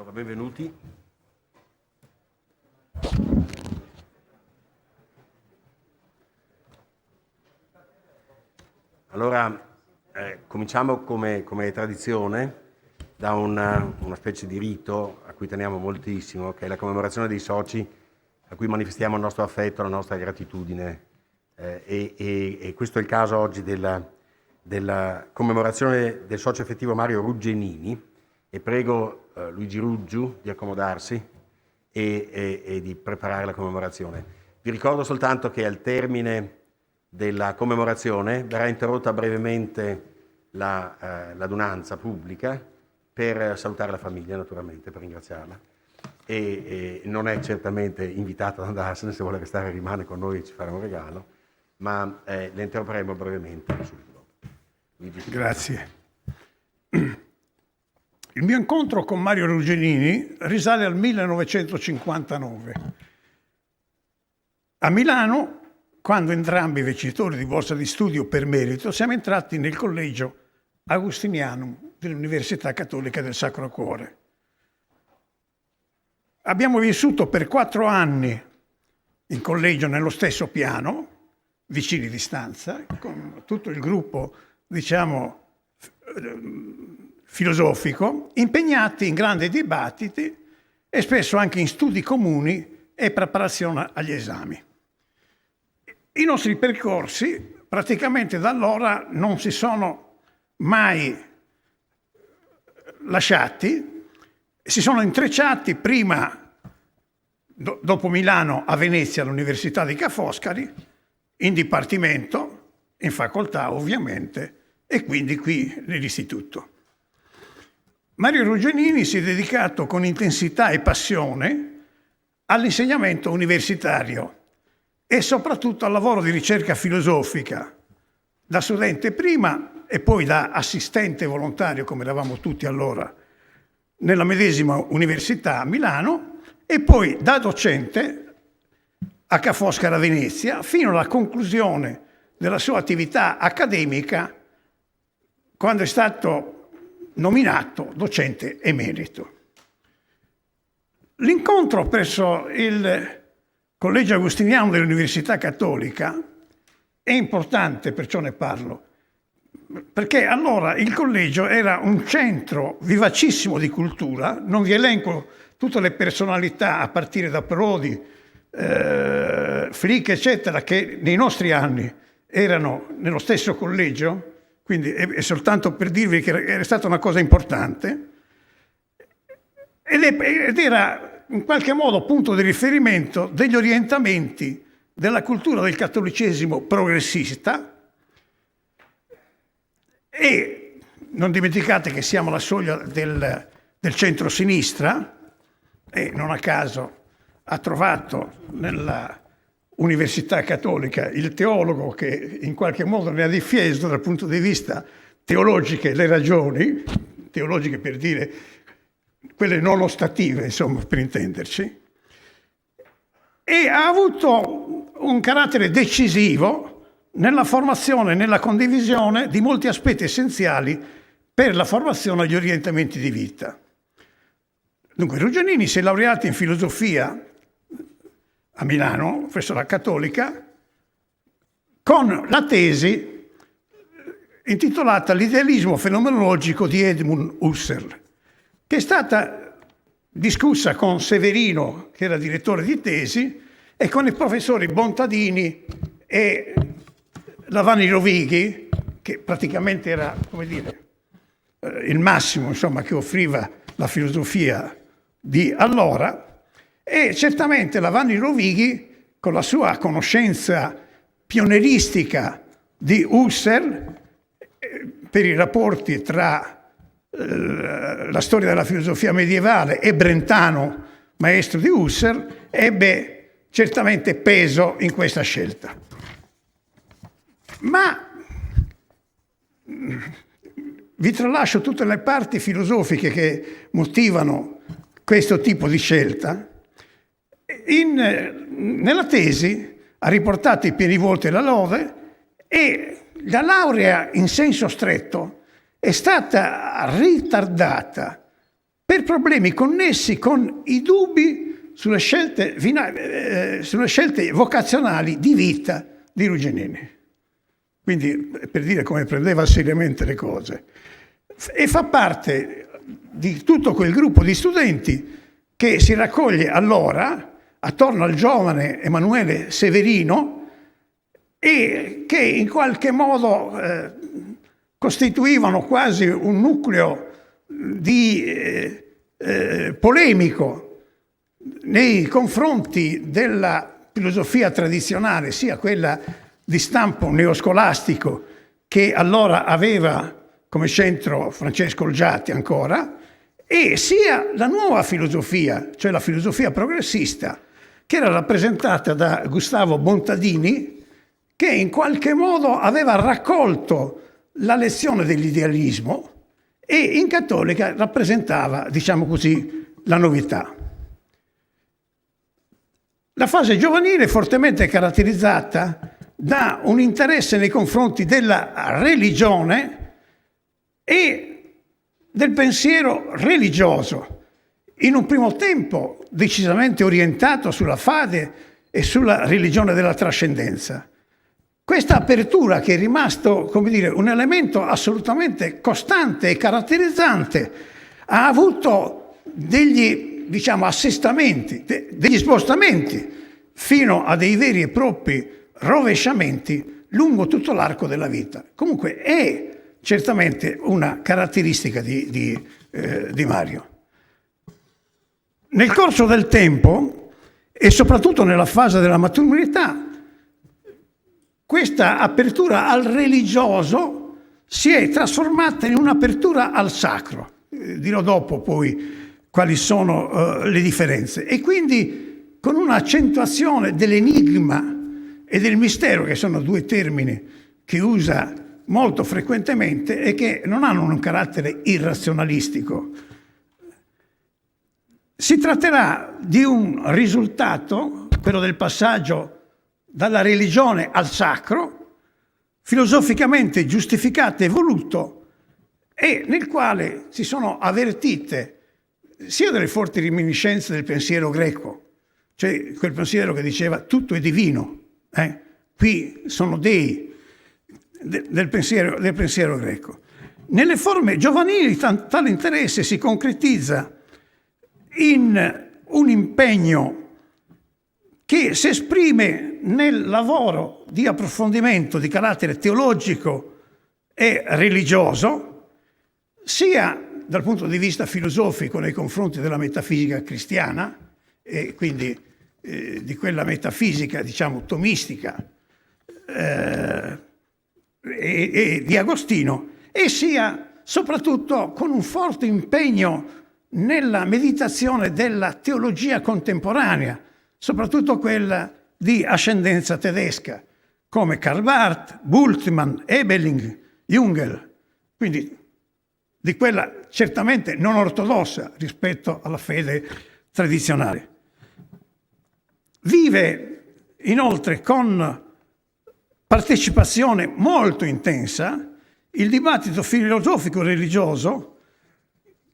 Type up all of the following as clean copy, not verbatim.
Allora, benvenuti. Allora, cominciamo come tradizione da una specie di rito a cui teniamo moltissimo, che è la commemorazione dei soci a cui manifestiamo il nostro affetto, la nostra gratitudine. E questo è il caso oggi della commemorazione del socio effettivo Mario Ruggenini, e prego Luigi Ruggiu di accomodarsi e di preparare la commemorazione. Vi ricordo soltanto che al termine della commemorazione verrà interrotta brevemente l'adunanza pubblica per salutare la famiglia, naturalmente, per ringraziarla. E non è certamente invitata ad andarsene, se vuole restare rimane con noi e ci farà un regalo, ma le interromperemo brevemente subito dopo. Luigi. Grazie. Il mio incontro con Mario Ruggenini risale al 1959. A Milano, quando entrambi vincitori di borsa di studio per merito, siamo entrati nel collegio Agustinianum dell'Università Cattolica del Sacro Cuore. Abbiamo vissuto per 4 anni in collegio nello stesso piano, vicini di stanza, con tutto il gruppo, diciamo, filosofico, impegnati in grandi dibattiti e spesso anche in studi comuni e preparazione agli esami. I nostri percorsi praticamente da allora non si sono mai lasciati, si sono intrecciati prima, dopo Milano, a Venezia, all'Università di Ca' Foscari, in dipartimento, in facoltà ovviamente, e quindi qui nell'istituto. Mario Ruggenini si è dedicato con intensità e passione all'insegnamento universitario e soprattutto al lavoro di ricerca filosofica, da studente prima e poi da assistente volontario, come eravamo tutti allora, nella medesima università a Milano, e poi da docente a Ca' Foscari a Venezia, fino alla conclusione della sua attività accademica, quando è stato nominato docente emerito. L'incontro presso il Collegio Agustiniano dell'Università Cattolica è importante, perciò ne parlo, perché allora il collegio era un centro vivacissimo di cultura. Non vi elenco tutte le personalità, a partire da Prodi, Flick, eccetera, che nei nostri anni erano nello stesso collegio, quindi è soltanto per dirvi che era stata una cosa importante, ed era in qualche modo punto di riferimento degli orientamenti della cultura del cattolicesimo progressista. E non dimenticate che siamo alla soglia del centro-sinistra, e non a caso ha trovato nella Università Cattolica il teologo che in qualche modo ne ha difeso dal punto di vista teologico le ragioni, teologiche per dire quelle non ostative, insomma, per intenderci, e ha avuto un carattere decisivo nella formazione e nella condivisione di molti aspetti essenziali per la formazione agli orientamenti di vita. Dunque, Ruggenini si è laureato in filosofia a Milano, presso la Cattolica, con la tesi intitolata L'idealismo fenomenologico di Edmund Husserl, che è stata discussa con Severino, che era direttore di tesi, e con i professori Bontadini e Lavanni Rovighi, che praticamente era, come dire, il massimo, insomma, che offriva la filosofia di allora. E certamente Lavanni Rovighi, con la sua conoscenza pionieristica di Husserl, per i rapporti tra la storia della filosofia medievale e Brentano, maestro di Husserl, ebbe certamente peso in questa scelta. Ma vi tralascio tutte le parti filosofiche che motivano questo tipo di scelta. Nella tesi ha riportato i pieni volti e la lode, e la laurea in senso stretto è stata ritardata per per problemi connessi con i dubbi sulle scelte vocazionali di vita di Rugenini. Quindi, per dire come prendeva seriamente le cose. E fa parte di tutto quel gruppo di studenti che si raccoglie allora attorno al giovane Emanuele Severino e che in qualche modo costituivano quasi un nucleo di polemico nei confronti della filosofia tradizionale, sia quella di stampo neoscolastico che allora aveva come centro Francesco Olgiati ancora, e sia la nuova filosofia, cioè la filosofia progressista, che era rappresentata da Gustavo Bontadini, che in qualche modo aveva raccolto la lezione dell'idealismo e in Cattolica rappresentava, diciamo così, la novità. La fase giovanile è fortemente caratterizzata da un interesse nei confronti della religione e del pensiero religioso, in un primo tempo decisamente orientato sulla fede e sulla religione della trascendenza. Questa apertura, che è rimasto, come dire, un elemento assolutamente costante e caratterizzante, ha avuto degli, diciamo, assestamenti, degli spostamenti, fino a dei veri e propri rovesciamenti lungo tutto l'arco della vita. Comunque è certamente una caratteristica di Mario. Nel corso del tempo, e soprattutto nella fase della maturità, questa apertura al religioso si è trasformata in un'apertura al sacro. Dirò dopo poi quali sono le differenze. E quindi con un'accentuazione dell'enigma e del mistero, che sono due termini che usa molto frequentemente e che non hanno un carattere irrazionalistico. Si tratterà di un risultato, quello del passaggio dalla religione al sacro, filosoficamente giustificato e voluto, e nel quale si sono avvertite sia delle forti reminiscenze del pensiero greco, cioè quel pensiero che diceva tutto è divino, qui sono dei, del pensiero greco. Nelle forme giovanili tale interesse si concretizza in un impegno che si esprime nel lavoro di approfondimento di carattere teologico e religioso, sia dal punto di vista filosofico nei confronti della metafisica cristiana, e quindi di quella metafisica, diciamo, tomistica, e di Agostino, e sia soprattutto con un forte impegno nella meditazione della teologia contemporanea, soprattutto quella di ascendenza tedesca, come Karl Barth, Bultmann, Ebeling, Jungel, quindi di quella certamente non ortodossa rispetto alla fede tradizionale. Vive inoltre con partecipazione molto intensa il dibattito filosofico-religioso,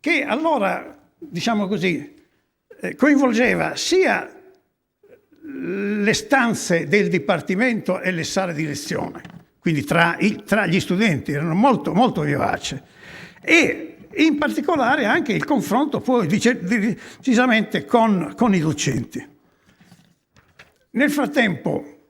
che allora, diciamo così, coinvolgeva sia le stanze del dipartimento e le sale di lezione, quindi tra gli studenti erano molto, molto vivaci, e in particolare anche il confronto poi decisamente con i docenti. Nel frattempo,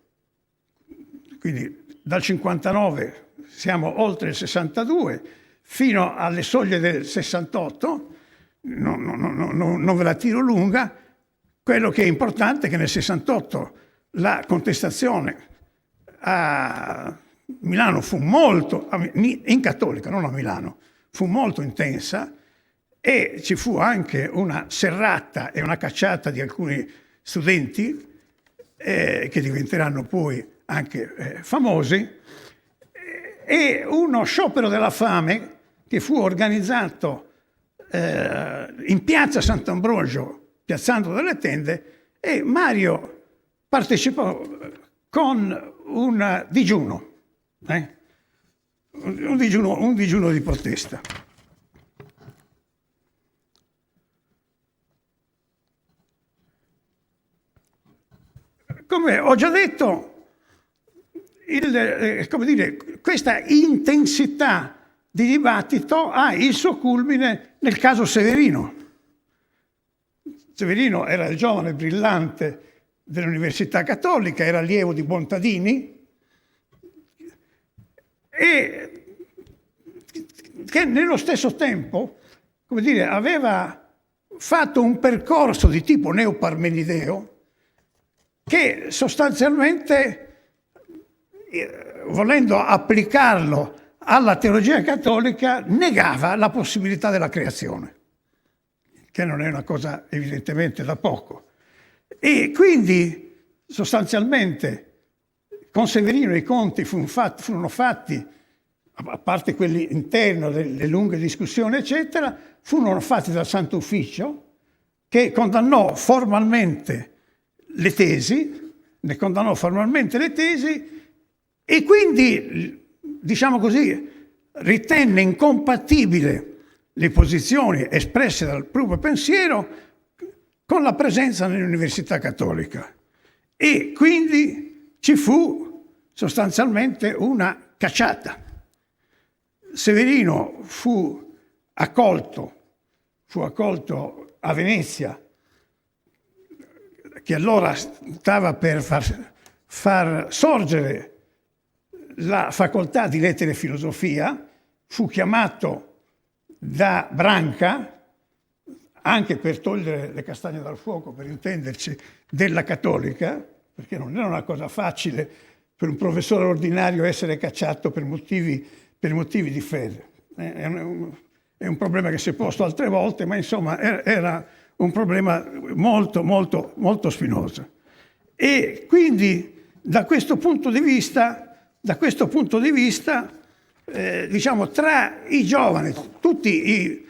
quindi dal 59 siamo oltre il 62, fino alle soglie del 68, non ve la tiro lunga. Quello che è importante è che nel 68 la contestazione a Milano fu molto, in Cattolica, non a Milano, fu molto intensa, e ci fu anche una serrata e una cacciata di alcuni studenti che diventeranno poi anche famosi, e uno sciopero della fame che fu organizzato in piazza Sant'Ambrogio, piazzando delle tende, e Mario partecipò con un digiuno, un digiuno di protesta. detto, come dire, questa intensità di dibattito ha il suo culmine nel caso Severino. Severino era il giovane brillante dell'Università Cattolica, era allievo di Bontadini e che nello stesso tempo, come dire, aveva fatto un percorso di tipo neoparmenideo che sostanzialmente, volendo applicarlo alla teologia cattolica, negava la possibilità della creazione, che non è una cosa evidentemente da poco. E quindi sostanzialmente con Severino i conti furono fatti, a parte quelli interni, le lunghe discussioni eccetera, furono fatti dal Santo Ufficio, che condannò formalmente le tesi, e quindi, diciamo così, ritenne incompatibile le posizioni espresse dal proprio pensiero con la presenza nell'Università Cattolica. E quindi ci fu sostanzialmente una cacciata. Severino fu accolto a Venezia, che allora stava per far sorgere la facoltà di lettere e filosofia, fu chiamato da Branca, anche per togliere le castagne dal fuoco, per intenderci, della Cattolica, perché non era una cosa facile per un professore ordinario essere cacciato per motivi di fede. È un problema che si è posto altre volte, ma insomma era un problema molto, molto, molto spinoso. E quindi da questo punto di vista, diciamo, tra i giovani, tutti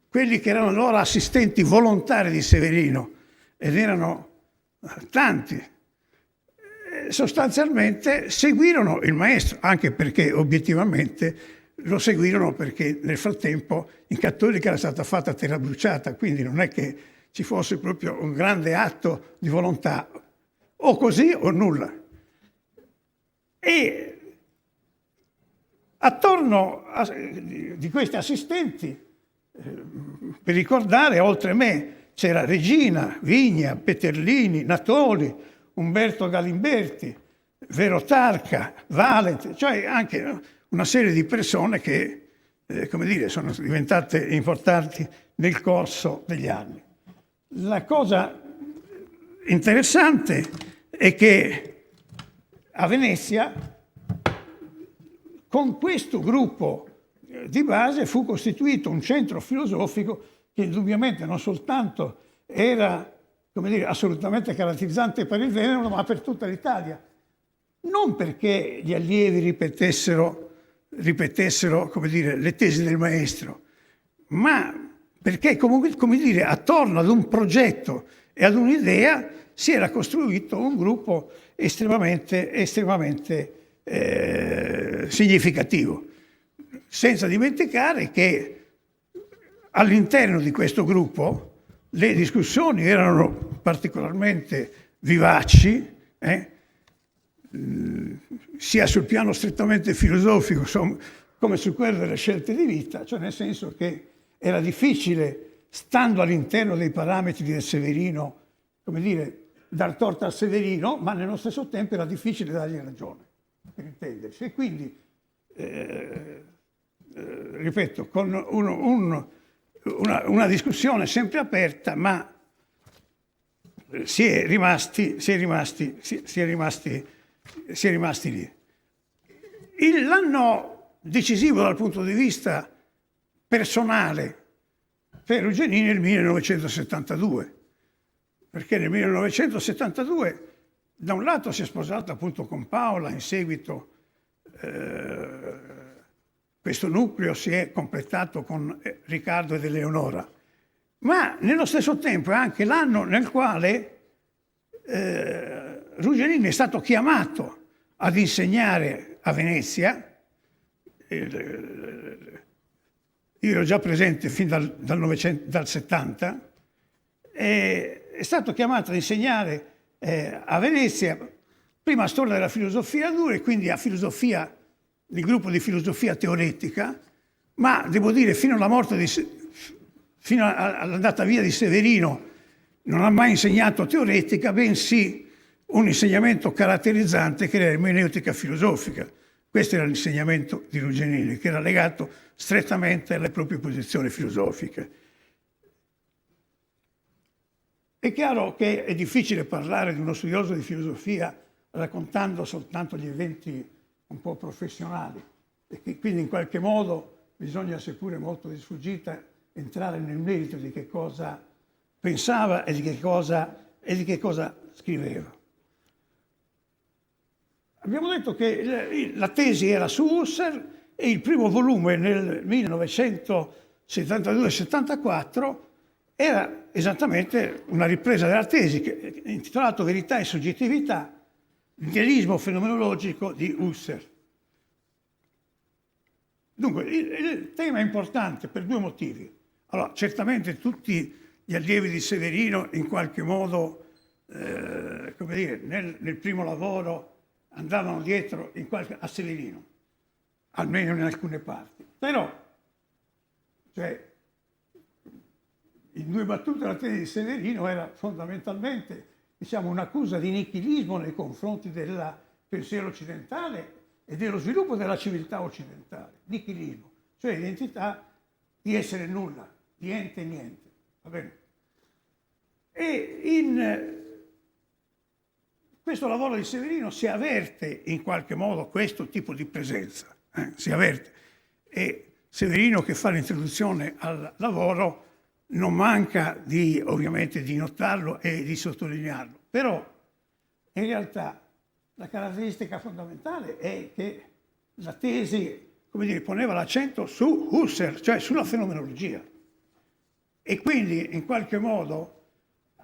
quelli che erano allora assistenti volontari di Severino, ed erano tanti, sostanzialmente seguirono il maestro, anche perché obiettivamente lo seguirono perché nel frattempo in Cattolica era stata fatta terra bruciata, quindi non è che ci fosse proprio un grande atto di volontà, o così o nulla. E attorno di questi assistenti, per ricordare, oltre me, c'era Regina, Vigna, Peterlini, Natoli, Umberto Galimberti, Vero Tarca, Valent, cioè anche una serie di persone che, come dire, sono diventate importanti nel corso degli anni. La cosa interessante è che a Venezia, con questo gruppo di base, fu costituito un centro filosofico che indubbiamente non soltanto era, come dire, assolutamente caratterizzante per il Veneto, ma per tutta l'Italia. Non perché gli allievi ripetessero, come dire, le tesi del maestro, ma perché, come dire, attorno ad un progetto e ad un'idea si era costruito un gruppo estremamente significativo. Senza dimenticare che all'interno di questo gruppo le discussioni erano particolarmente vivaci, sia sul piano strettamente filosofico come su quello delle scelte di vita, cioè nel senso che era difficile, stando all'interno dei parametri del Severino, come dire, dar torto al Severino, ma nello stesso tempo era difficile dargli ragione, per intenderci. E quindi, ripeto, con una discussione sempre aperta, ma si è rimasti lì. L'anno decisivo dal punto di vista personale per Rugenini è il 1972, perché nel 1972 da un lato si è sposato appunto con Paola, in seguito questo nucleo si è completato con Riccardo ed Eleonora, ma nello stesso tempo è anche l'anno nel quale Rugenini è stato chiamato ad insegnare a Venezia. Io ero già presente fin dal 70, è stato chiamato ad insegnare a Venezia prima storia della filosofia dura e quindi a filosofia, il gruppo di filosofia teoretica, ma devo dire fino alla morte fino all'andata via di Severino non ha mai insegnato teoretica, bensì un insegnamento caratterizzante che era l'ermeneutica filosofica. Questo era l'insegnamento di Rugenini, che era legato strettamente alle proprie posizioni filosofiche. È chiaro che è difficile parlare di uno studioso di filosofia raccontando soltanto gli eventi un po' professionali, e che quindi in qualche modo bisogna, seppure molto di sfuggita, entrare nel merito di che cosa pensava e di che cosa scriveva. Abbiamo detto che la tesi era su Husserl e il primo volume nel 1972-74 era esattamente una ripresa della tesi, intitolato Verità e soggettività, l'idealismo fenomenologico di Husserl. Dunque, il tema è importante per due motivi. Allora, certamente tutti gli allievi di Severino in qualche modo, come dire, nel primo lavoro andavano dietro a Severino, almeno in alcune parti. Però, cioè, in due battute la tesi di Severino era fondamentalmente, diciamo, un'accusa di nichilismo nei confronti del pensiero occidentale e dello sviluppo della civiltà occidentale. Nichilismo, cioè l'identità di essere nulla, di ente e niente. Va bene? E in questo lavoro di Severino si avverte in qualche modo questo tipo di presenza, si avverte. E Severino, che fa l'introduzione al lavoro, non manca ovviamente di notarlo e di sottolinearlo. Però in realtà la caratteristica fondamentale è che la tesi, come dire, poneva l'accento su Husserl, cioè sulla fenomenologia. E quindi in qualche modo,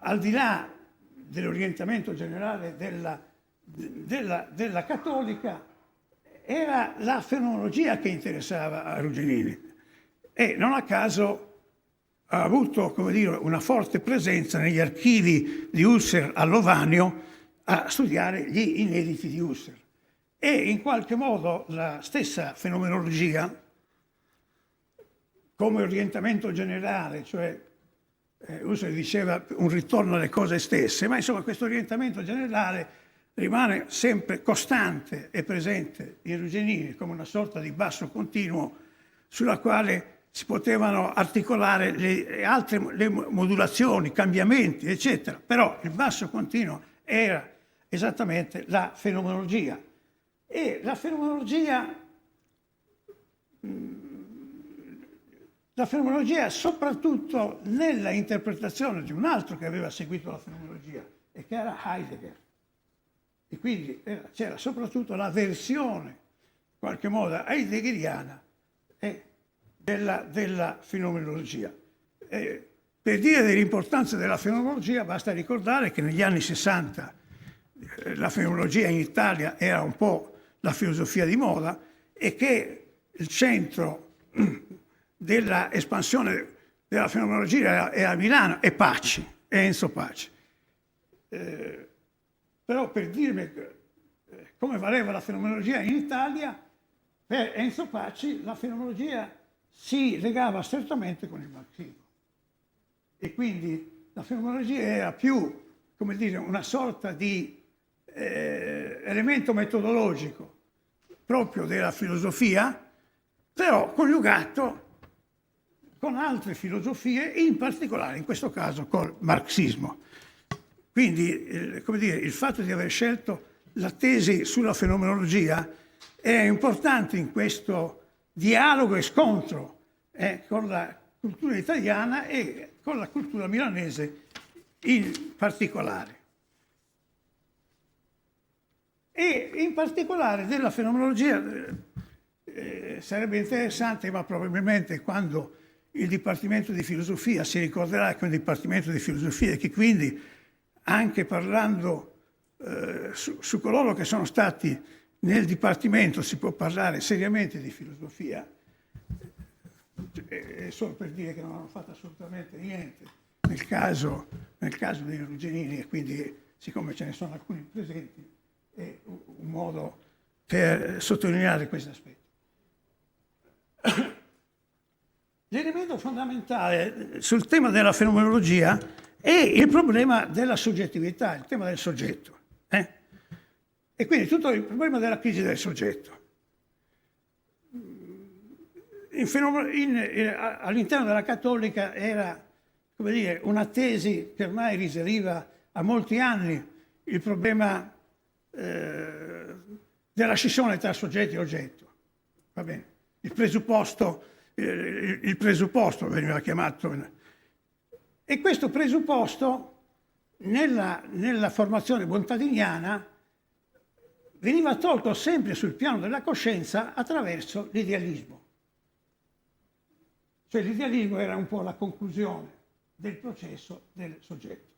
al di là dell'orientamento generale della cattolica, era la fenomenologia che interessava a Rugenini. E non a caso ha avuto, come dire, una forte presenza negli archivi di Husserl a Lovanio a studiare gli inediti di Husserl. E in qualche modo la stessa fenomenologia, come orientamento generale, cioè Husserl diceva un ritorno alle cose stesse, ma insomma questo orientamento generale rimane sempre costante e presente in Rugenini come una sorta di basso continuo sulla quale si potevano articolare le modulazioni, cambiamenti, eccetera. Però il basso continuo era esattamente la fenomenologia. E la fenomenologia soprattutto nella interpretazione di un altro che aveva seguito la fenomenologia e che era Heidegger. E quindi c'era soprattutto la versione, in qualche modo, heideggeriana della fenomenologia. Per dire dell'importanza della fenomenologia basta ricordare che negli anni 60 la fenomenologia in Italia era un po' la filosofia di moda e che il centro della espansione della fenomenologia era a Milano e Paci, Enzo Paci. Però per dirmi come valeva la fenomenologia in Italia, per Enzo Paci la fenomenologia si legava strettamente con il marxismo. E quindi la fenomenologia era più, come dire, una sorta di elemento metodologico proprio della filosofia, però coniugato con altre filosofie, in particolare in questo caso col marxismo. Quindi, come dire, il fatto di aver scelto la tesi sulla fenomenologia è importante in questo dialogo e scontro con la cultura italiana e con la cultura milanese in particolare. E in particolare della fenomenologia sarebbe interessante, ma probabilmente quando il Dipartimento di Filosofia si ricorderà che è un Dipartimento di Filosofia e che quindi anche parlando su coloro che sono stati nel Dipartimento si può parlare seriamente di filosofia, solo per dire che non hanno fatto assolutamente niente nel caso di Rugenini, e quindi siccome ce ne sono alcuni presenti un modo per sottolineare questo aspetto. L'elemento fondamentale sul tema della fenomenologia è il problema della soggettività, il tema del soggetto. E quindi tutto il problema della crisi del soggetto. All'interno della Cattolica era, come dire, una tesi che ormai risaliva a molti anni, il problema della scissione tra soggetto e oggetto. Va bene? Il presupposto veniva chiamato. E questo presupposto nella formazione bontadiniana veniva tolto sempre sul piano della coscienza attraverso l'idealismo. Cioè l'idealismo era un po' la conclusione del processo del soggetto.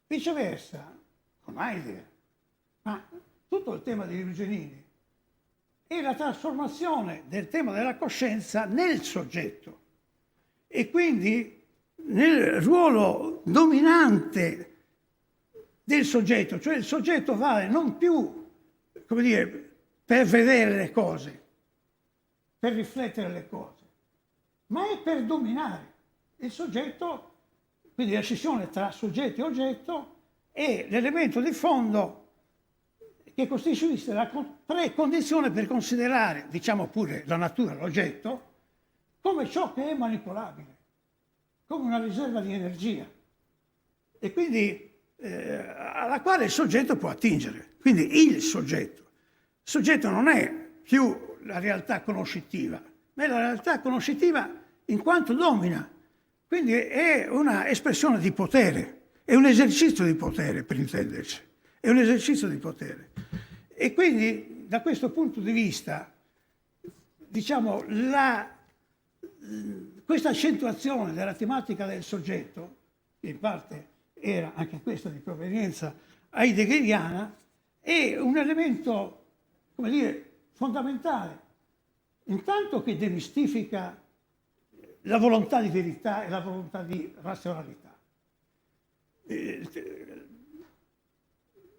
Viceversa, con Heidegger, ma tutto il tema di Eugenini è la trasformazione del tema della coscienza nel soggetto e quindi nel ruolo dominante del soggetto, cioè il soggetto vale non più, come dire, per vedere le cose, per riflettere le cose, ma è per dominare il soggetto, quindi la scissione tra soggetto e oggetto è l'elemento di fondo che costituisce la precondizione per considerare, diciamo pure la natura, l'oggetto, come ciò che è manipolabile, come una riserva di energia e quindi alla quale il soggetto può attingere. Quindi il soggetto. Il soggetto non è più la realtà conoscitiva, ma è la realtà conoscitiva in quanto domina. Quindi è una espressione di potere, è un esercizio di potere, per intenderci. È un esercizio di potere. E quindi da questo punto di vista, diciamo, questa accentuazione della tematica del soggetto, che in parte era anche questa di provenienza heideggeriana, è un elemento, come dire, fondamentale, intanto che demistifica la volontà di verità e la volontà di razionalità.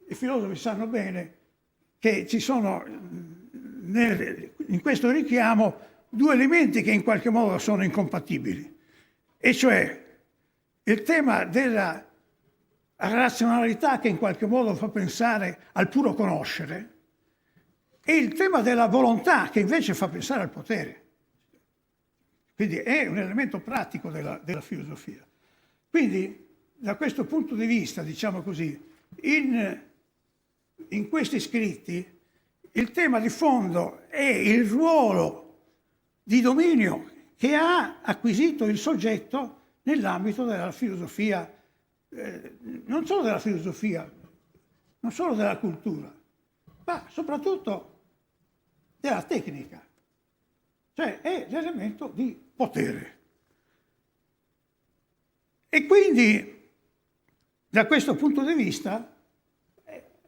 I filosofi sanno bene che ci sono in questo richiamo due elementi che in qualche modo sono incompatibili, e cioè il tema della razionalità che in qualche modo fa pensare al puro conoscere e il tema della volontà che invece fa pensare al potere. Quindi è un elemento pratico della filosofia. Quindi da questo punto di vista, diciamo così, in questi scritti il tema di fondo è il ruolo di dominio che ha acquisito il soggetto nell'ambito della filosofia, non solo della filosofia, non solo della cultura, ma soprattutto della tecnica, cioè è l'elemento di potere. E quindi da questo punto di vista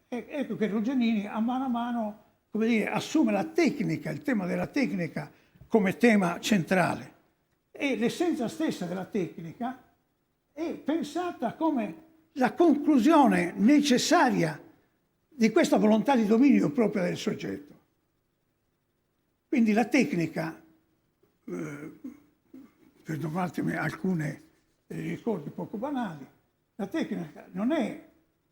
ecco che Rogenini a mano, come dire, assume la tecnica, il tema della tecnica come tema centrale, e l'essenza stessa della tecnica è pensata come la conclusione necessaria di questa volontà di dominio propria del soggetto. Quindi la tecnica, perdonatemi alcuni ricordi poco banali, la tecnica non è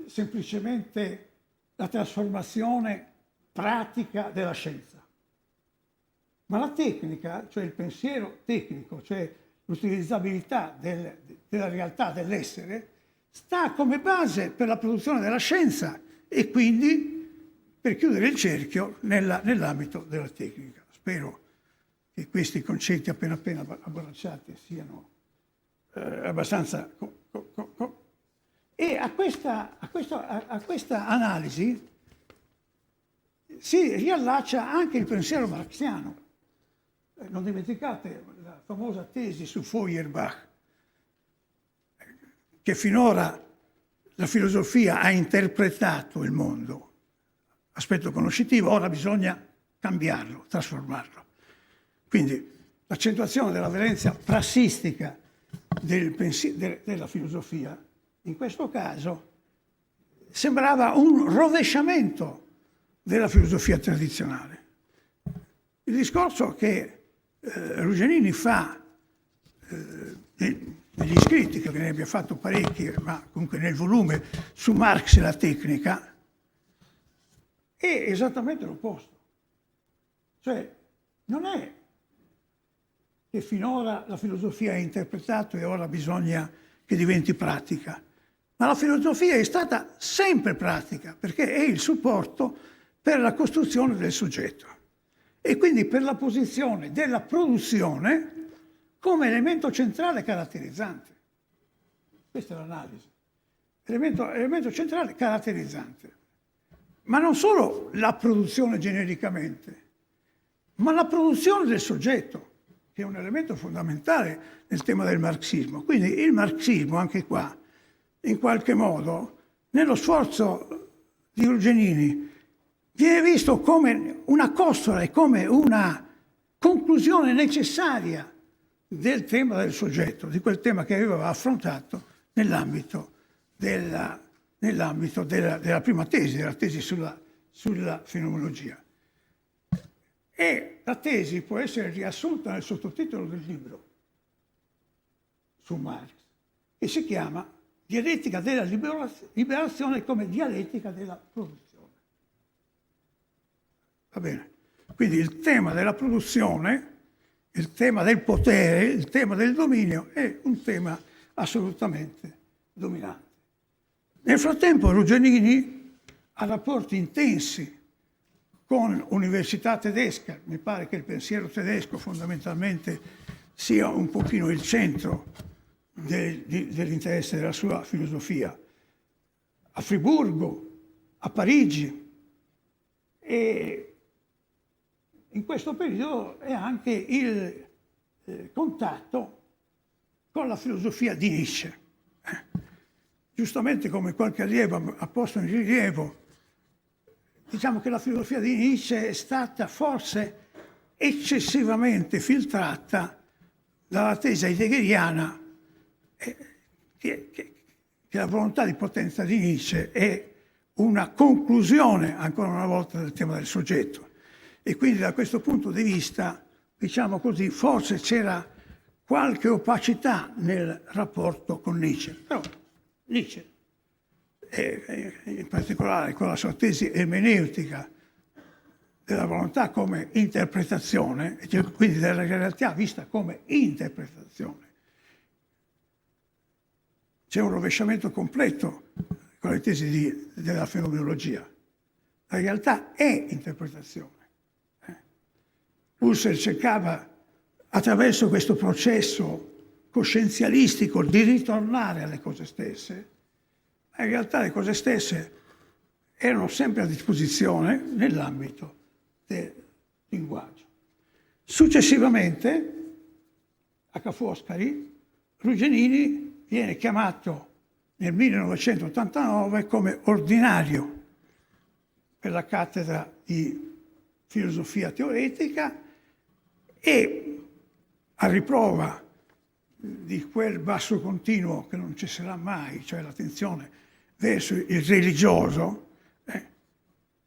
semplicemente la trasformazione pratica della scienza, ma la tecnica, cioè il pensiero tecnico, cioè l'utilizzabilità della realtà dell'essere, sta come base per la produzione della scienza e quindi per chiudere il cerchio nell'ambito della tecnica. Spero che questi concetti appena abbracciati siano abbastanza... E a questa analisi si riallaccia anche il pensiero marxiano. Non dimenticate la famosa tesi su Feuerbach, che finora la filosofia ha interpretato il mondo, aspetto conoscitivo, ora bisogna cambiarlo, trasformarlo. Quindi l'accentuazione della valenza prassistica della filosofia, in questo caso, sembrava un rovesciamento della filosofia tradizionale. Il discorso che Rugenini fa negli scritti, che ne abbia fatto parecchi, ma comunque nel volume su Marx e la tecnica, è esattamente l'opposto. Cioè, non è che finora la filosofia è interpretata e ora bisogna che diventi pratica, ma la filosofia è stata sempre pratica, perché è il supporto per la costruzione del soggetto e quindi per la posizione della produzione come elemento centrale caratterizzante. Questa è l'analisi. Elemento centrale caratterizzante. Ma non solo la produzione genericamente, ma la produzione del soggetto, che è un elemento fondamentale nel tema del marxismo. Quindi il marxismo, anche qua, in qualche modo, nello sforzo di Rugenini, viene visto come una costola e come una conclusione necessaria del tema del soggetto, di quel tema che aveva affrontato nell'ambito della prima tesi, della tesi sulla fenomenologia. E la tesi può essere riassunta nel sottotitolo del libro su Marx, che si chiama Dialettica della liberazione come dialettica della produzione. Va bene? Quindi il tema della produzione, il tema del potere, il tema del dominio è un tema assolutamente dominante. Nel frattempo Rugenini ha rapporti intensi con università tedesca, mi pare che il pensiero tedesco fondamentalmente sia un pochino il centro dell'interesse della sua filosofia, a Friburgo, a Parigi, e in questo periodo è anche il contatto con la filosofia di Nietzsche. Giustamente, come qualche allievo ha posto in rilievo, diciamo che la filosofia di Nietzsche è stata forse eccessivamente filtrata dalla tesi heideggeriana che la volontà di potenza di Nietzsche è una conclusione, ancora una volta, del tema del soggetto. E quindi da questo punto di vista, diciamo così, forse c'era qualche opacità nel rapporto con Nietzsche. Però Nietzsche, in particolare con la sua tesi ermeneutica della volontà come interpretazione, quindi della realtà vista come interpretazione, c'è un rovesciamento completo con le tesi della fenomenologia. La realtà è interpretazione. Husserl cercava, attraverso questo processo coscienzialistico, di ritornare alle cose stesse, ma in realtà le cose stesse erano sempre a disposizione nell'ambito del linguaggio. Successivamente, a Ca' Foscari, Rugenini viene chiamato nel 1989 come ordinario per la cattedra di filosofia teoretica e, a riprova di quel basso continuo che non cesserà mai, cioè l'attenzione verso il religioso,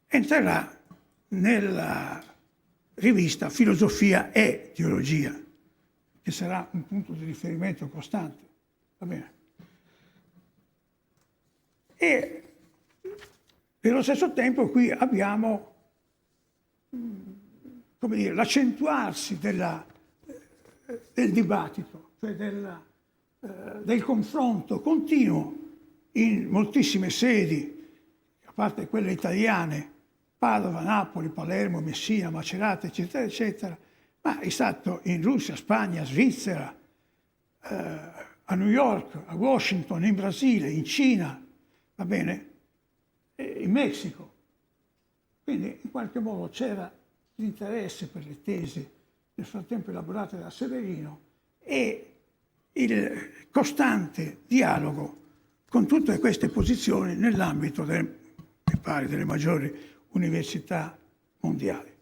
entrerà nella rivista Filosofia e Teologia, che sarà un punto di riferimento costante. Va bene? E nello stesso tempo qui abbiamo, come dire, l'accentuarsi del dibattito, cioè del confronto continuo in moltissime sedi, a parte quelle italiane, Padova, Napoli, Palermo, Messina, Macerata, eccetera, eccetera, ma è stato in Russia, Spagna, Svizzera, a New York, a Washington, in Brasile, in Cina, va bene, in Messico. Quindi in qualche modo c'era l'interesse per le tesi nel frattempo elaborate da Severino e il costante dialogo con tutte queste posizioni nell'ambito mi pare, delle maggiori università mondiali.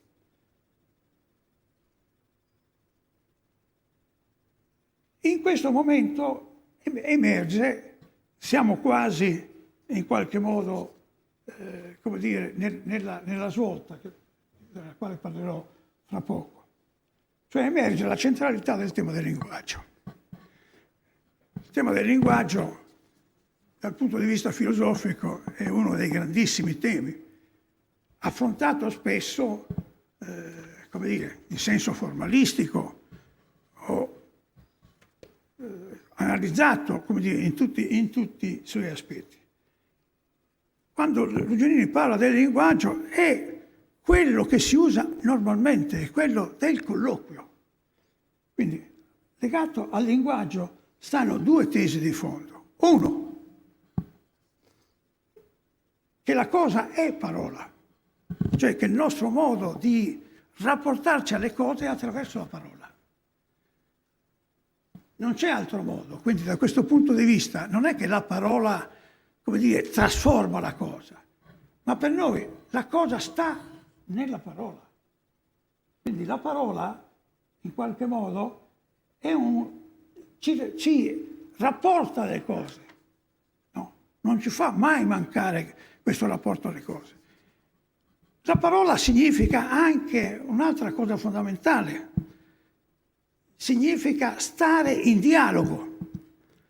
In questo momento emerge, siamo quasi in qualche modo come dire, nella svolta della quale parlerò fra poco. Cioè emerge la centralità del tema del linguaggio. Il tema del linguaggio, dal punto di vista filosofico, è uno dei grandissimi temi, affrontato spesso, come dire, in senso formalistico o analizzato, come dire, in tutti i suoi aspetti. Quando Ruggionini parla del linguaggio è quello che si usa normalmente, è quello del colloquio. Quindi, legato al linguaggio stanno due tesi di fondo. Uno, che la cosa è parola, cioè che il nostro modo di rapportarci alle cose è attraverso la parola. Non c'è altro modo, quindi da questo punto di vista non è che la parola, come dire, trasforma la cosa, ma per noi la cosa sta nella parola. Quindi la parola, in qualche modo, ci rapporta alle cose. No, non ci fa mai mancare questo rapporto alle cose. La parola significa anche un'altra cosa fondamentale. Significa stare in dialogo.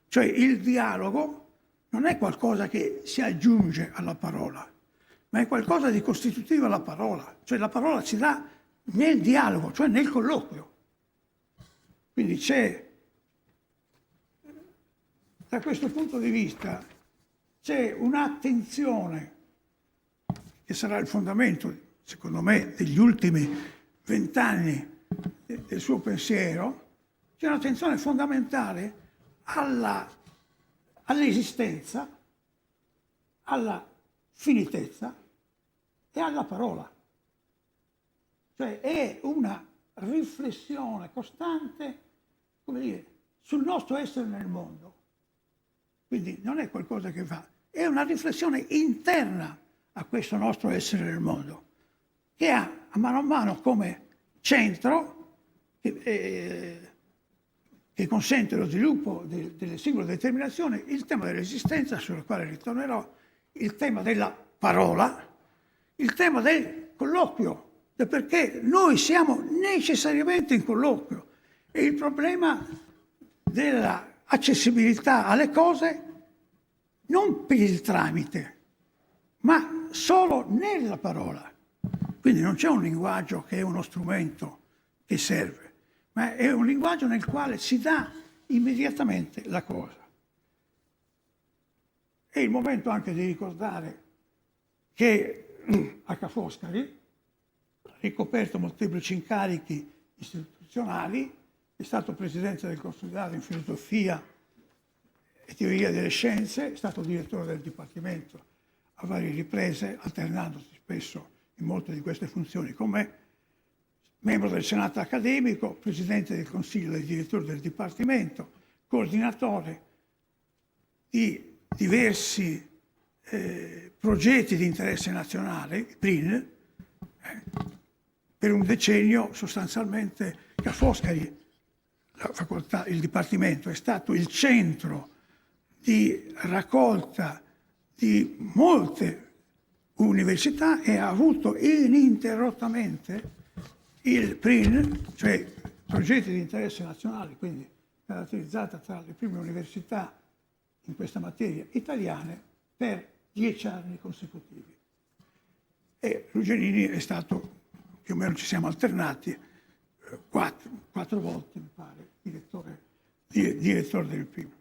Cioè il dialogo non è qualcosa che si aggiunge alla parola, ma è qualcosa di costitutivo alla parola. Cioè la parola si dà nel dialogo, cioè nel colloquio. Quindi da questo punto di vista, c'è un'attenzione che sarà il fondamento, secondo me, degli ultimi 20 anni del suo pensiero, c'è un'attenzione fondamentale all'esistenza, alla finitezza e alla parola. Cioè è una riflessione costante, come dire, sul nostro essere nel mondo. Quindi non è qualcosa che fa, è una riflessione interna a questo nostro essere nel mondo, che ha a mano come centro che consente lo sviluppo delle singole determinazioni, il tema dell'esistenza, sulla quale ritornerò, il tema della parola, il tema del colloquio, perché noi siamo necessariamente in colloquio e il problema dell'accessibilità alle cose non per il tramite, ma solo nella parola. Quindi non c'è un linguaggio che è uno strumento che serve, ma è un linguaggio nel quale si dà immediatamente la cosa. È il momento anche di ricordare che a Ca' Foscari ha ricoperto molteplici incarichi istituzionali, è stato presidente del Consiglio in filosofia e teoria delle scienze, è stato direttore del Dipartimento a varie riprese, alternandosi spesso in molte di queste funzioni con me, membro del Senato accademico, presidente del Consiglio dei direttori del Dipartimento, coordinatore di diversi progetti di interesse nazionale, PRIN. Per un decennio sostanzialmente Ca' Foscari, la facoltà, il Dipartimento, è stato il centro di raccolta di molte università e ha avuto ininterrottamente il PRIN, cioè progetti di interesse nazionale, quindi caratterizzata tra le prime università in questa materia italiane, per 10 anni consecutivi. E Ruggionini è stato, più o meno ci siamo alternati, quattro volte, mi pare, direttore del PRIN.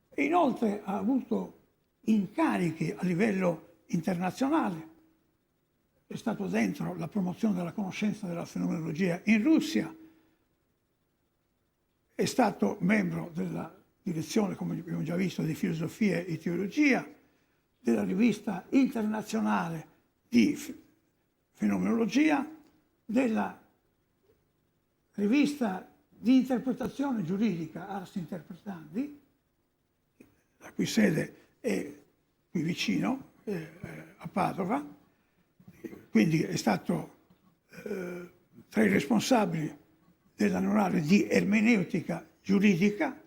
E inoltre ha avuto incarichi a livello internazionale, è stato dentro la promozione della conoscenza della fenomenologia in Russia, è stato membro della direzione, come abbiamo già visto, di filosofia e teologia, della rivista internazionale di fenomenologia, della rivista di interpretazione giuridica Ars Interpretandi, la cui sede è qui vicino, a Padova, quindi è stato tra i responsabili dell'annuale di ermeneutica giuridica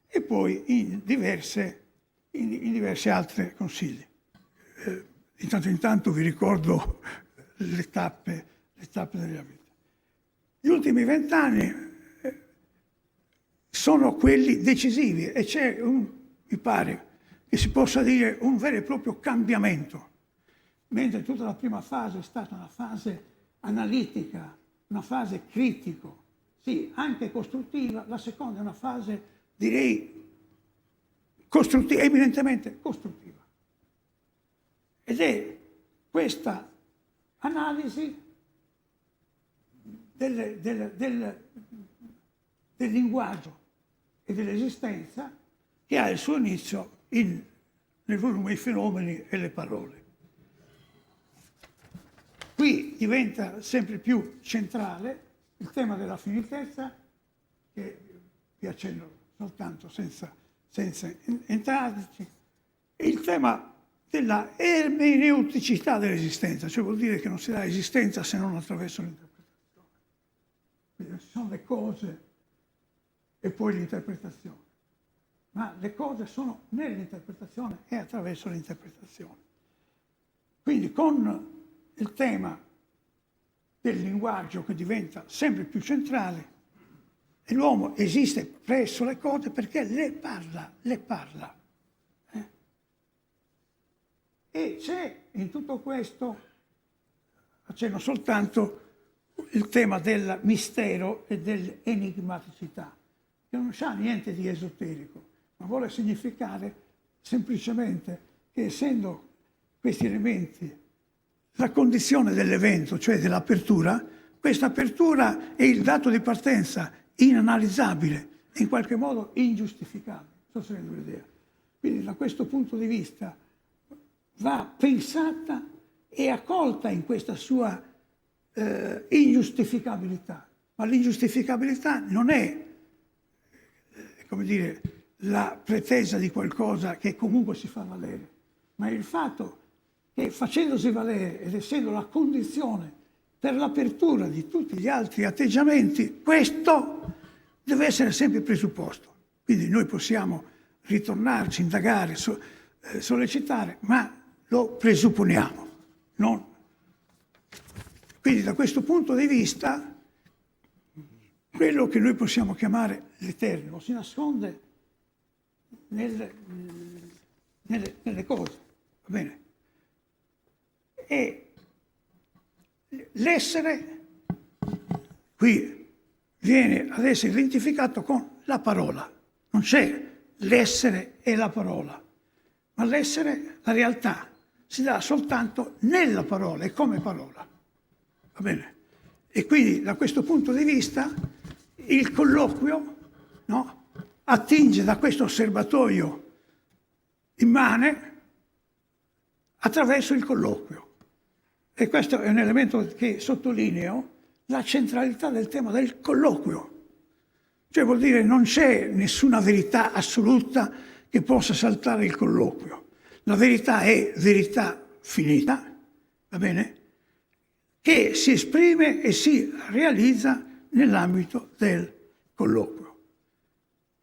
e poi in diversi altri consigli di tanto in tanto vi ricordo le tappe della vita. Gli ultimi 20 anni sono quelli decisivi e c'è, mi pare, che si possa dire un vero e proprio cambiamento. Mentre tutta la prima fase è stata una fase analitica, una fase critico, sì, anche costruttiva, la seconda è una fase, direi, costruttiva, eminentemente costruttiva. Ed è questa analisi del linguaggio e dell'esistenza che ha il suo inizio nel volume I fenomeni e le parole. Qui diventa sempre più centrale il tema della finitezza, che vi accenno soltanto senza entrarci, e il tema della ermeneuticità dell'esistenza, cioè vuol dire che non si dà esistenza se non attraverso l'interpretazione. Quindi ci sono le cose e poi l'interpretazione, ma le cose sono nell'interpretazione e attraverso l'interpretazione. Quindi con il tema del linguaggio che diventa sempre più centrale, e l'uomo esiste presso le cose perché le parla. E c'è in tutto questo, accenno soltanto, il tema del mistero e dell'enigmaticità, che non ha niente di esoterico, ma vuole significare semplicemente che, essendo questi elementi la condizione dell'evento, cioè dell'apertura, questa apertura è il dato di partenza inanalizzabile, in qualche modo ingiustificabile. Non so se rendo l'idea. Quindi da questo punto di vista va pensata e accolta in questa sua ingiustificabilità. Ma l'ingiustificabilità non è, come dire, la pretesa di qualcosa che comunque si fa valere, ma è il fatto che, facendosi valere ed essendo la condizione per l'apertura di tutti gli altri atteggiamenti, questo deve essere sempre presupposto. Quindi noi possiamo ritornarci, indagare, sollecitare, ma lo presupponiamo. Quindi da questo punto di vista, quello che noi possiamo chiamare l'eterno si nasconde nelle cose, va bene? E l'essere qui viene ad essere identificato con la parola. Non c'è l'essere e la parola, ma l'essere, la realtà, si dà soltanto nella parola e come parola. Va bene? E quindi da questo punto di vista il colloquio, no, attinge da questo osservatorio immane attraverso il colloquio. E questo è un elemento che sottolineo, la centralità del tema del colloquio. Cioè vuol dire non c'è nessuna verità assoluta che possa saltare il colloquio. La verità è verità finita, va bene? Che si esprime e si realizza nell'ambito del colloquio.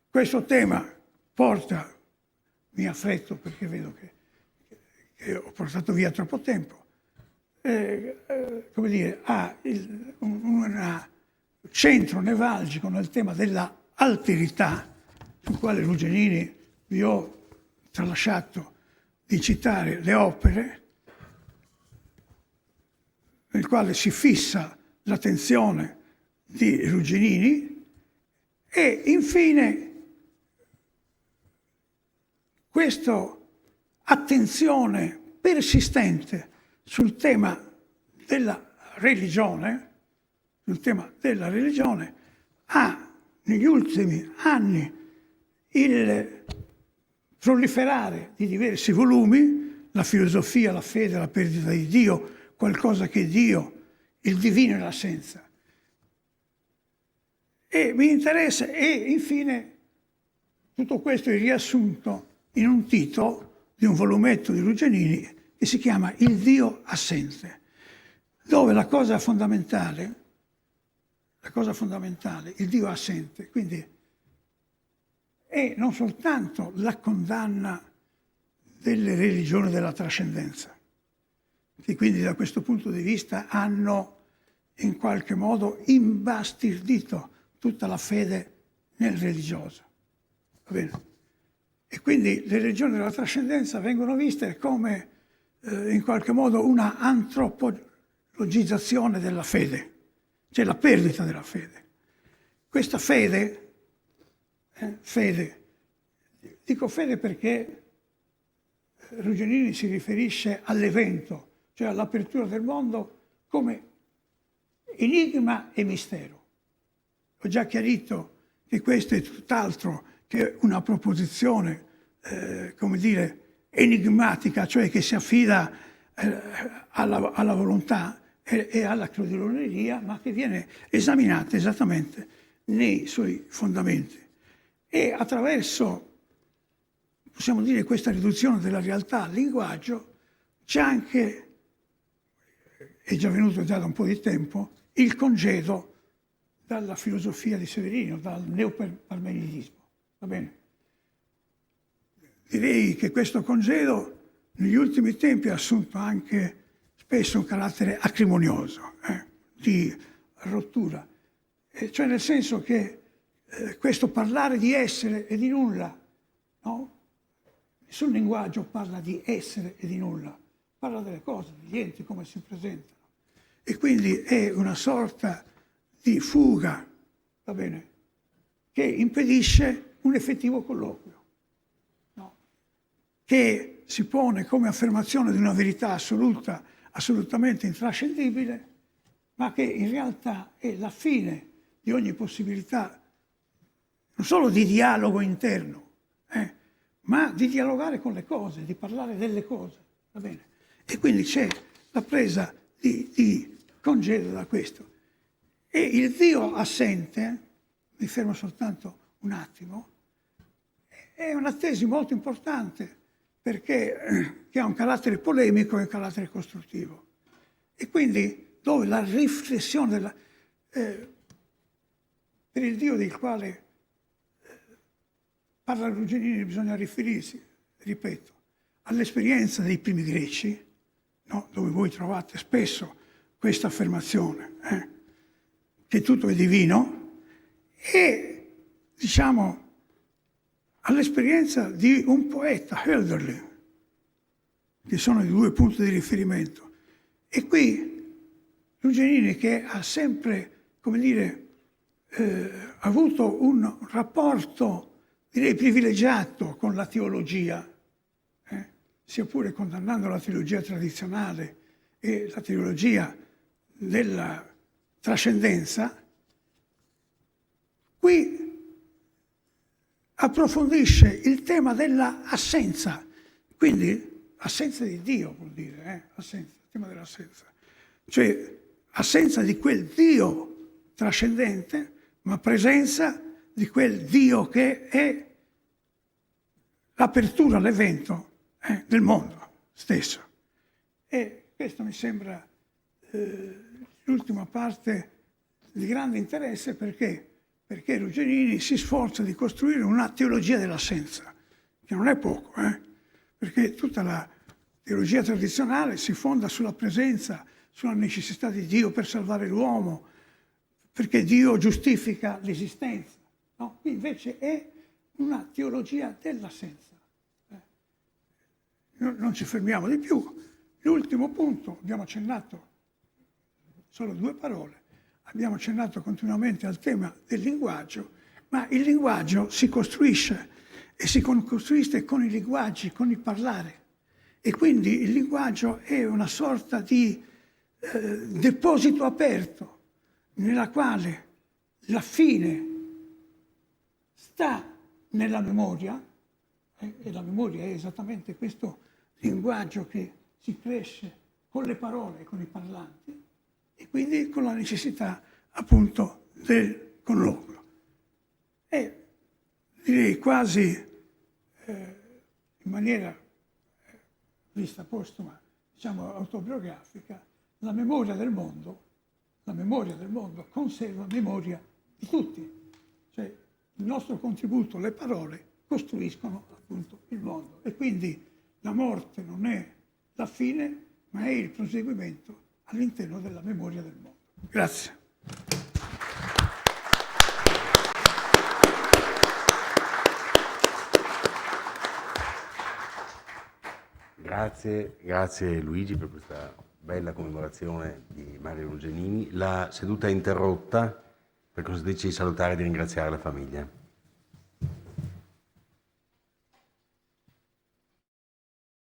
Questo tema porta, mi affretto perché vedo che ho portato via troppo tempo, come dire, ha un centro nevralgico nel tema della alterità, sul quale Rugenini vi ho tralasciato di citare le opere, nel quale si fissa l'attenzione di Rugenini, e infine questa attenzione persistente sul tema della religione, ha negli ultimi anni il proliferare di diversi volumi, la filosofia, la fede, la perdita di Dio, qualcosa che è Dio, il divino e l'assenza. E mi interessa, e infine tutto questo è riassunto in un titolo di un volumetto di Rugenini che si chiama Il Dio assente, dove la cosa fondamentale, il Dio assente, quindi è non soltanto la condanna delle religioni della trascendenza, che quindi da questo punto di vista hanno in qualche modo imbastardito tutta la fede nel religioso. Va bene? E quindi le religioni della trascendenza vengono viste come in qualche modo una antropologizzazione della fede, cioè la perdita della fede. Questa fede, dico fede perché Ruggianini si riferisce all'evento, cioè all'apertura del mondo come enigma e mistero. Ho già chiarito che questo è tutt'altro che una proposizione, come dire, enigmatica, cioè che si affida alla volontà e alla crediloneria, ma che viene esaminata esattamente nei suoi fondamenti. E attraverso, possiamo dire, questa riduzione della realtà al linguaggio, c'è anche, è già venuto già da un po' di tempo, il congedo dalla filosofia di Severino, dal neoparmenidinismo. Va bene? Direi che questo congedo negli ultimi tempi ha assunto anche spesso un carattere acrimonioso, di rottura, cioè nel senso che questo parlare di essere e di nulla, no? Nessun linguaggio parla di essere e di nulla, parla delle cose, degli enti, come si presentano. E quindi è una sorta di fuga, va bene, che impedisce un effettivo colloquio, no? Che si pone come affermazione di una verità assoluta, assolutamente intrascendibile, ma che in realtà è la fine di ogni possibilità, non solo di dialogo interno, ma di dialogare con le cose, di parlare delle cose, va bene? E quindi c'è la presa di congedo da questo. E il Dio assente, mi fermo soltanto un attimo, è una tesi molto importante perché che ha un carattere polemico e un carattere costruttivo. E quindi dove la riflessione per il Dio del quale parla Ruggianini bisogna riferirsi, ripeto, all'esperienza dei primi greci, no? Dove voi trovate spesso questa affermazione, che tutto è divino, e diciamo all'esperienza di un poeta, Hölderlin, che sono i due punti di riferimento. E qui Ruggianini, che ha sempre, come dire, avuto un rapporto, direi, privilegiato con la teologia, sia pure condannando la teologia tradizionale e la teologia della trascendenza, qui approfondisce il tema dell'assenza, quindi assenza di Dio vuol dire, assenza, il tema dell'assenza, cioè assenza di quel Dio trascendente, ma presenza di quel Dio che è l'apertura all'evento del mondo stesso. E questo mi sembra l'ultima parte di grande interesse perché Ruggianini si sforza di costruire una teologia dell'assenza, che non è poco, perché tutta la teologia tradizionale si fonda sulla presenza, sulla necessità di Dio per salvare l'uomo, perché Dio giustifica l'esistenza. No? Qui invece è una teologia dell'assenza. Non ci fermiamo di più. L'ultimo punto, abbiamo accennato solo 2 parole, abbiamo accennato continuamente al tema del linguaggio, ma il linguaggio si costruisce e si costruisce con i linguaggi, con il parlare. E quindi il linguaggio è una sorta di deposito aperto nella quale la fine sta nella memoria, e la memoria è esattamente questo linguaggio che si cresce con le parole e con i parlanti, e quindi con la necessità appunto del colloquio. E direi quasi in maniera vista postuma, diciamo autobiografica, la memoria del mondo conserva memoria di tutti. Cioè il nostro contributo, le parole, costruiscono appunto il mondo. E quindi la morte non è la fine, ma è il proseguimento all'interno della memoria del mondo. Grazie. Grazie Luigi per questa bella commemorazione di Mario Longenini. La seduta è interrotta per consentirci di salutare e di ringraziare la famiglia.